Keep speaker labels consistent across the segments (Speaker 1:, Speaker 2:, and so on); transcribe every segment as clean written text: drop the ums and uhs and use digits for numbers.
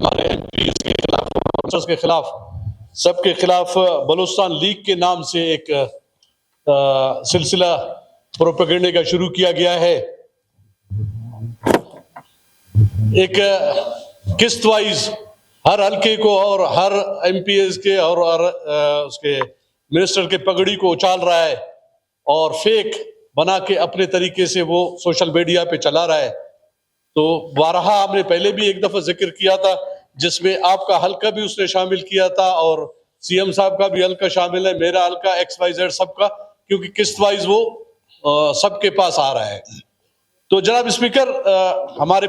Speaker 1: हमारे एमपी के खिलाफ सबके खिलाफ बलूचिस्तान लीग के नाम से एक सिलसिला प्रोपेगेंडे का शुरू किया गया है। एक किस्त वाइज हर हल्के को और हर एमपीएस के और उसके मिनिस्टर के पगड़ी को उछाल रहा है और फेक बना के अपने तरीके से वो सोशल मीडिया पे चला रहा है। तो बारहा हमने पहले भी एक दफा जिक्र किया था, जिसमें आपका हल्का भी उसने शामिल किया था और सीएम साहब का भी हल्का शामिल है, मेरा हल्का XYZ सबका, क्योंकि किस्त वाइज वो सबके पास आ रहा है। तो जनाब स्पीकर, हमारे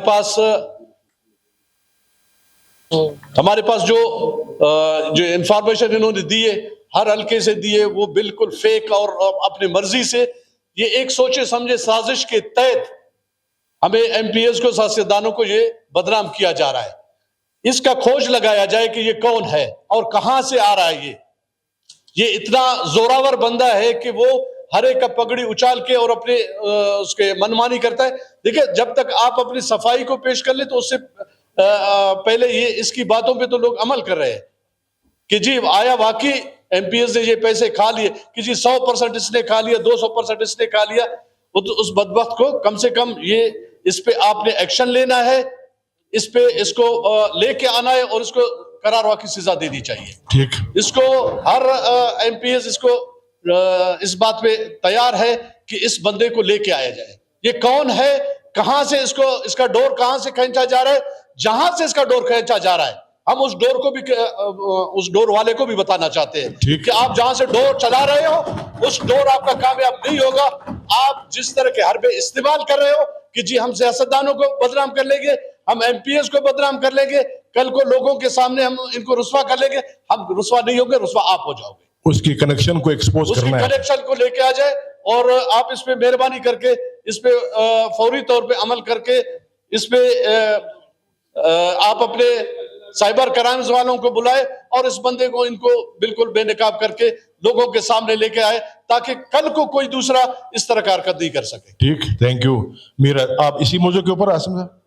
Speaker 1: पास जो इंफॉर्मेशन इन्होंने दी है, हर हल्के से दी है, वो बिल्कुल फेक और अपनी मर्जी से ये एक सोचे समझे साजिश के तहत हमें एमपीएस को, सियासतदानों को ये बदनाम किया जा रहा है। इसका खोज लगाया जाए कि ये कौन है और कहां से आ रहा है। ये इतना जोरावर बंदा है कि वो हर एक का पगड़ी उछाल के और अपने उसके मनमानी करता है। देखिए, जब तक आप अपनी सफाई को पेश कर ले तो उससे पहले ये इसकी बातों पे तो लोग अमल कर रहे हैं कि जी आया वाकई एमपीएस ने ये पैसे खा लिए, कि जी 100% इसने खा लिया, 200% इसने खा लिया। तो उस बदबख्त को कम से कम ये इस पे आपने एक्शन लेना है, इस पे इसको लेके आना है और इसको करार वाकई सजा देनी चाहिए।
Speaker 2: ठीक,
Speaker 1: इसको हर एमपीएस इसको इस बात पे तैयार है कि इस बंदे को लेके आया जाए। ये कौन है, कहां से इसका डोर कहां से खींचा जा रहा है, जहां से इसका डोर खींचा जा रहा है, हम उस डोर को भी, उस डोर वाले को भी बताना चाहते हैं कि आप जहां से डोर चला रहे हो उस डोर आपका कामयाब नहीं होगा। आप जिस तरह के हरबे इस्तेमाल कर रहे हो कि जी हम सियासतदानों को बदनाम कर लेंगे, हम एमपीएस को बदनाम कर लेंगे, कल को लोगों के सामने हम इनको रुस्वा कर लेंगे, हम रुस्वा नहीं होंगे, रुस्वा आप हो जाओगे।
Speaker 2: उसकी कनेक्शन को एक्सपोज करना है,
Speaker 1: कनेक्शन को लेके आ जाए और आप इस पे मेहरबानी करके इस पे फौरी तौर पे अमल करके इस पे आप अपने साइबर क्राइम्स वालों को बुलाए और इस बंदे को इनको बिल्कुल बेनकाब करके लोगों के सामने लेके आए, ताकि कल को कोई दूसरा इस तरह का हरकत नहीं कर सके।
Speaker 2: ठीक, थैंक यू। मीरा, आप इसी मौजू के ऊपर आसिम साहब।